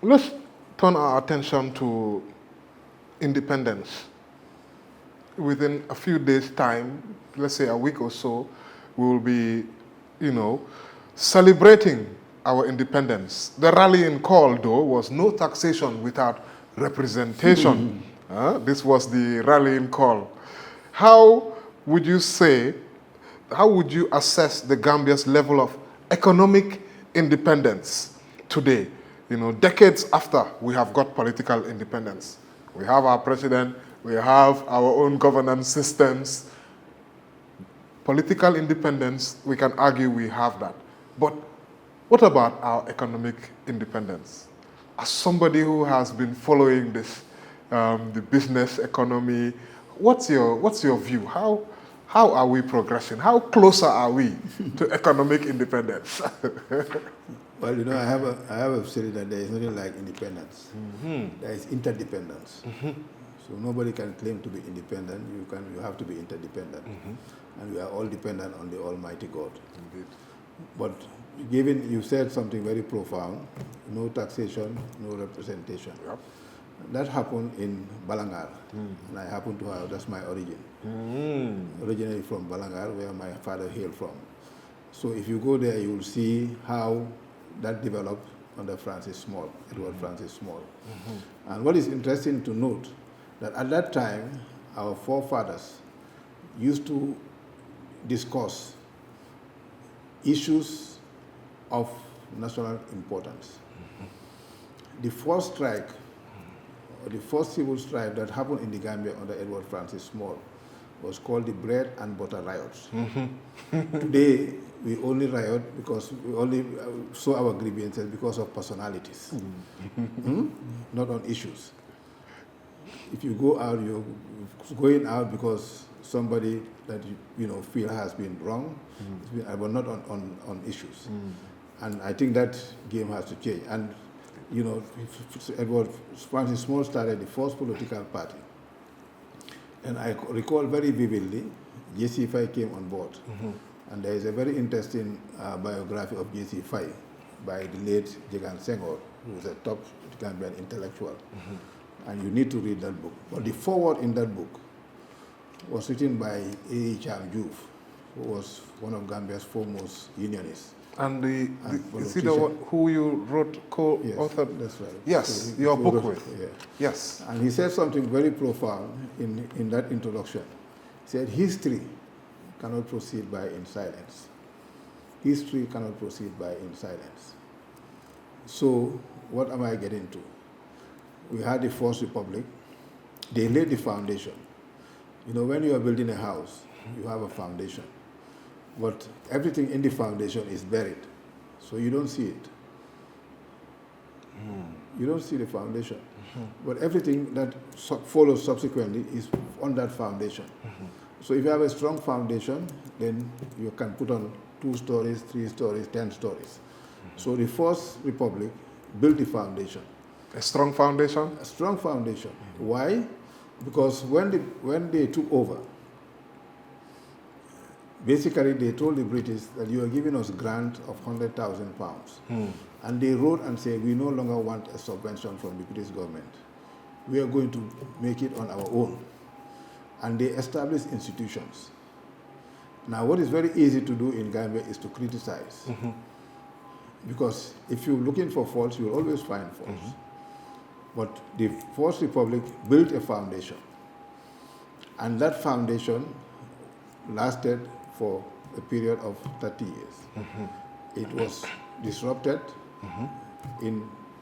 Let's turn our attention to independence. Within a few days' time, let's say a week or so, we will be, celebrating our independence. The rallying call, though, was no taxation without representation. This was the rallying call. How would you assess the Gambia's level of economic independence today, decades after we have got political independence? We have our president, we have our own governance systems. Political independence, we can argue we have that. But what about our economic independence? As somebody who has been following this, the business economy, what's your view? How are we progressing? How closer are we to economic independence? Well, I have a theory that there is nothing like independence. There is interdependence. So nobody can claim to be independent. You have to be interdependent. And we are all dependent on the Almighty God. Indeed. But given you said something very profound, no taxation, no representation. Yep. That happened in Balangharr, and I happen to have, that's my origin. Originally from Balangharr, where my father hailed from. So if you go there, you will see how that developed under Francis Small, Edward Francis Small. And what is interesting to note, that at that time, our forefathers used to discuss issues of national importance. The first strike, or the first civil strife that happened in the Gambia under Edward Francis Small was called the bread and butter riots. Today, we only riot because we only show our grievances because of personalities, not on issues. If you go out, you're going out because somebody that you feel has been wrong, but not on issues. And I think that game has to change. And Edward Francis Small started the first political party. And I recall very vividly, JC5 came on board. And there is a very interesting biography of JC5 by the late Jegan Senghor, who was a top Gambian intellectual. And you need to read that book. But the foreword in that book was written by A. Cham Diouf, who was one of Gambia's foremost unionists. And is he the one who you wrote, co-authored? Yes, that's right. Yes, so your book with. Yeah. Yes. And he said something very profound in that introduction. He said, history cannot proceed by in silence. History cannot proceed by in silence. So what am I getting to? We had the First Republic. They laid the foundation. When you are building a house, you have a foundation. But everything in the foundation is buried. So you don't see it. You don't see the foundation. But everything that follows subsequently is on that foundation. So if you have a strong foundation, then you can put on 2 stories, 3 stories, 10 stories. So the First Republic built the foundation. A strong foundation? A strong foundation. Why? Because when they took over, basically they told the British that you are giving us grant of £100,000. And they wrote and said, we no longer want a subvention from the British government. We are going to make it on our own. And they established institutions. Now, what is very easy to do in Gambia is to criticize. Because if you're looking for faults, you'll always find faults. But the First Republic built a foundation. And that foundation lasted for a period of 30 years. It was disrupted,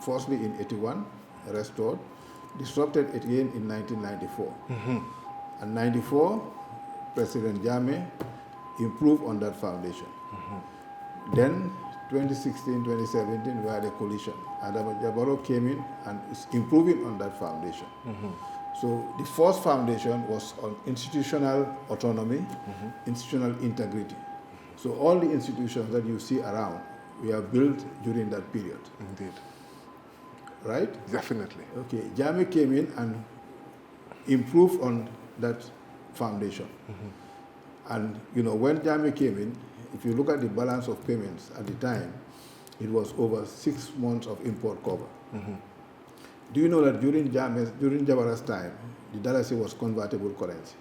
firstly in 81, restored, disrupted again in 1994. And 94, President Jammeh improved on that foundation. Then 2016, 2017, we had a coalition. Adama Barrow came in and is improving on that foundation. So the first foundation was on institutional autonomy, institutional integrity. So all the institutions that you see around, we have built during that period. Indeed. Right? Definitely. Okay, Jammeh came in and improved on that foundation. And when Jammeh came in, if you look at the balance of payments at the time, it was over 6 months of import cover. Do you know that during Jawara's time, the dalasi was convertible currency?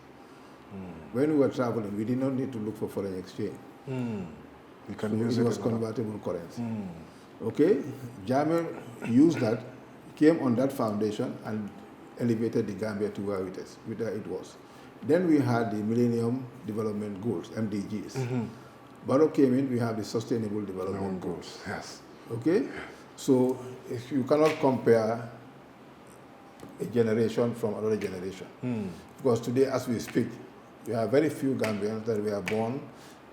When we were traveling, we did not need to look for foreign exchange. You can use it it was convertible currency. Okay, Jammeh used that, came on that foundation and elevated the Gambia to where it was. Then we had the Millennium Development Goals, MDGs. Barrow came in, we have the Sustainable Development Goals. Yes. Okay, so if you cannot compare a generation from another generation, because today, as we speak, we have very few Gambians that were born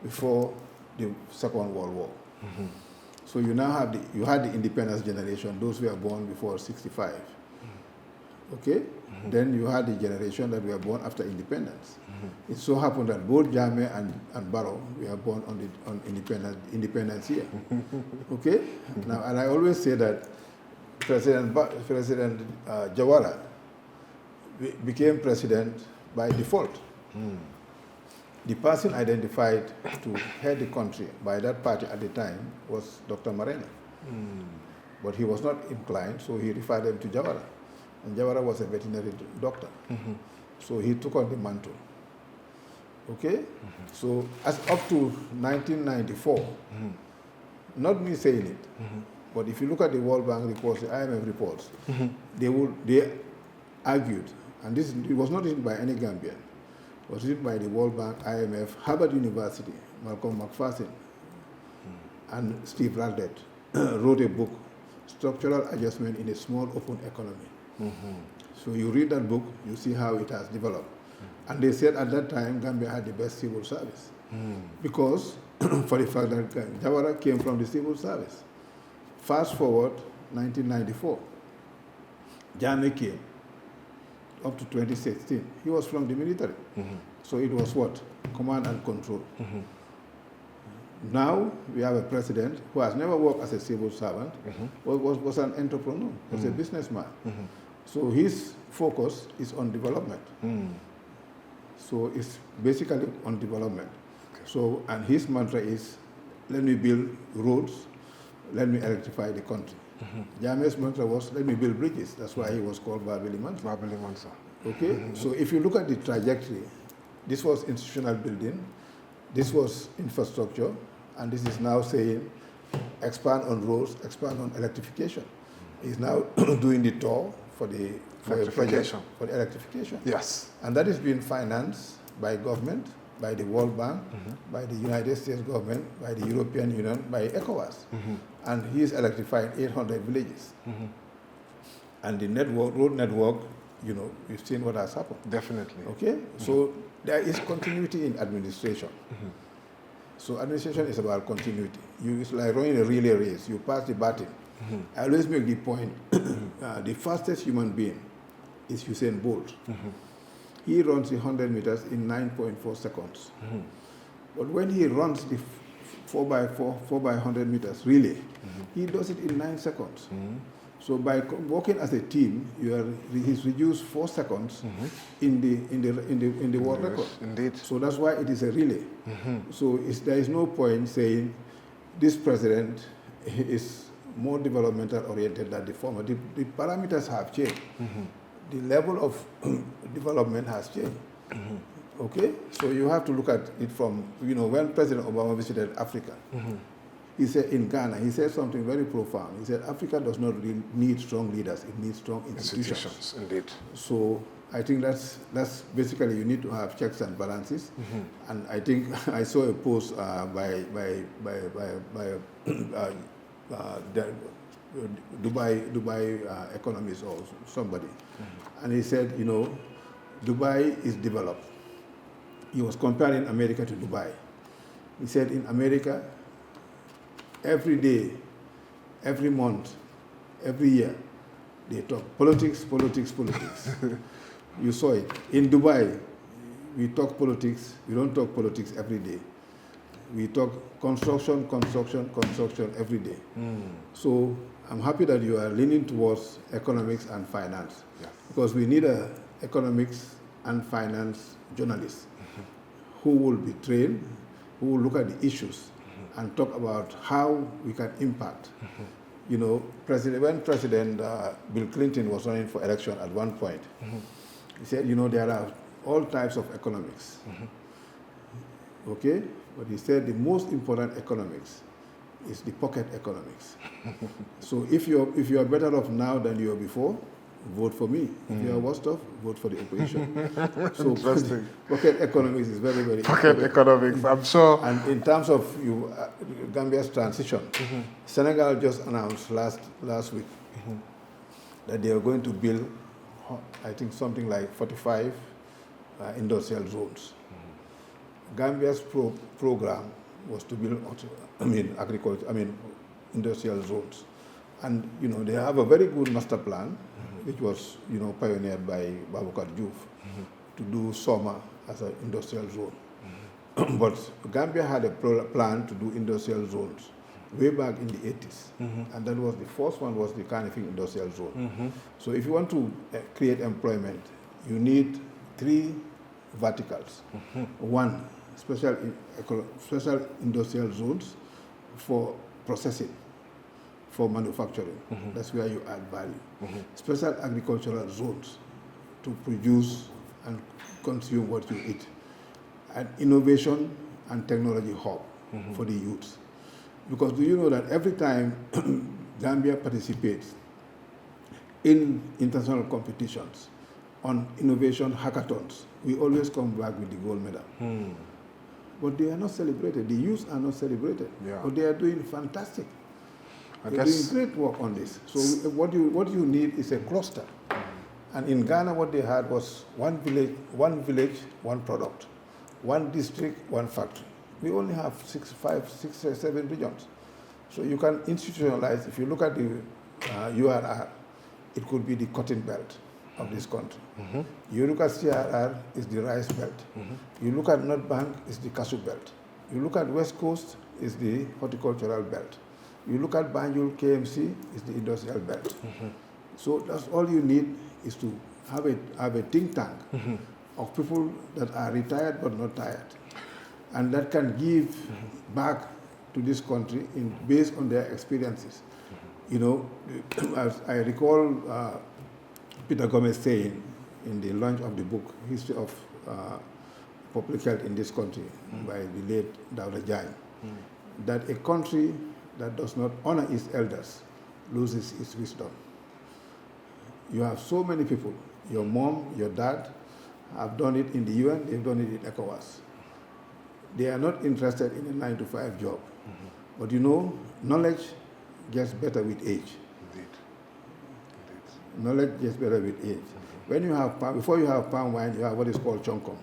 before the Second World War. So you now have you had the independence generation, those who were born before 65. Okay? Then you had the generation that were born after independence. It so happened that both Jammeh and Barrow were born on independence year. Okay? Now, and I always say that President Jawara became president by default. The person identified to head the country by that party at the time was Dr. Marena. But he was not inclined, so he referred them to Jawara. And Jawara was a veterinary doctor. So he took on the mantle. Okay? So as up to 1994, not me saying it, but if you look at the World Bank reports, the IMF reports, they argued, and it was not written by any Gambian, it was written by the World Bank, IMF, Harvard University, Malcolm McPherson, and Steve Radlett wrote a book, Structural Adjustment in a Small Open Economy. So you read that book, you see how it has developed. And they said at that time, Gambia had the best civil service. Because, for the fact that Jawara came from the civil service. Fast forward, 1994, Jammeh came up to 2016. He was from the military. So it was what? Command and control. Now we have a president who has never worked as a civil servant, was an entrepreneur, was a businessman. So his focus is on development. So it's basically on development. So, and his mantra is, let me build roads, let me electrify the country. Jammeh's mantra was, let me build bridges. That's why he was called Babili Mansa. Babili Mansa. Okay, so if you look at the trajectory, this was institutional building, this was infrastructure, and this is now saying expand on roads, expand on electrification. He's now doing the tour for the project for the electrification. Yes. And that is being financed by government, by the World Bank, by the United States government, by the European Union, by ECOWAS. And he's electrifying 800 villages. And the network, road network, you know, we've seen what has happened. Definitely. Okay? So there is continuity in administration. So administration is about continuity. It's like running a relay race. You pass the baton. I always make the point, the fastest human being is Usain Bolt. He runs 100 meters in 9.4 seconds. But when he runs the 4x4, 4x100 meters relay, he does it in 9 seconds. So by working as a team, he's reduced 4 seconds in the world record. Indeed. So that's why it is a relay. So there is no point saying this president is more developmental oriented than the former. The parameters have changed. The level of development has changed. Okay? So you have to look at it from, you know, when President Obama visited Africa, he said in Ghana, he said something very profound. He said, Africa does not really need strong leaders, it needs strong institutions. Indeed. So I think that's basically, you need to have checks and balances. And I think I saw a post by Dubai economist or somebody, and he said, you know, Dubai is developed. He was comparing America to Dubai. He said in America, every day, every month, every year, they talk politics, politics, politics. You saw it. In Dubai, we talk politics. We don't talk politics every day. We talk construction, construction, construction every day. So I'm happy that you are leaning towards economics and finance, because we need economics and finance journalists who will be trained, who will look at the issues and talk about how we can impact you know, when President Bill Clinton was running for election at one point, he said, you know, there are all types of economics. Okay? But he said the most important economics is the pocket economics. So if you are better off now than you were before, vote for me. If you are worse off, vote for the opposition. So pocket economics is very, very pocket economics, I'm sure. And in terms of Gambia's transition, Senegal just announced last week that they are going to build, I think, something like 45 industrial zones. Gambia's program was to build, industrial zones. And, you know, they have a very good master plan, which was, you know, pioneered by Baboucarr Diouf to do Soma as an industrial zone. But Gambia had a plan to do industrial zones way back in the 80s. And that was the first one was the Kanifing industrial zone. So if you want to create employment, you need 3 verticals. One, special industrial zones for processing, for manufacturing. That's where you add value. Special agricultural zones to produce and consume what you eat. And innovation and technology hub for the youths. Because do you know that every time Gambia participates in international competitions on innovation hackathons, we always come back with the gold medal. But they are not celebrated. The youths are not celebrated. Yeah. But they are doing fantastic. They're doing great work on this. So what you need is a cluster. And in Ghana, what they had was one village, one product. One district, one factory. We only have 7 regions. So you can institutionalize, if you look at the URR, it could be the cotton belt of this country. You look at CRR, it's the rice belt. You look at North Bank, it's the cashew belt. You look at West Coast, it's the horticultural belt. You look at Banjul, KMC, it's the industrial belt. So that's all you need is to have a think tank of people that are retired but not tired, and that can give back to this country based on their experiences. You know, as I recall Peter Gomez saying in the launch of the book, History of Public Health in this country, by the late Dawda Jai, that a country that does not honor its elders loses its wisdom. You have so many people, your mom, your dad, have done it in the UN, they've done it in ECOWAS. They are not interested in a 9-to-5 job. But you know, knowledge gets better with age. Indeed. Knowledge gets better with age. When you have before you have palm wine, you have what is called chonkom.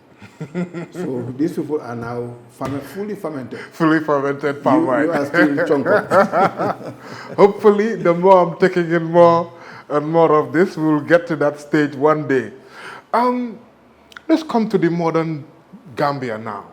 So these people are now fully fermented. Fully fermented palm wine. You are still chonkom. Hopefully, the more I'm taking in more and more of this, we'll get to that stage one day. Let's come to the modern Gambia now.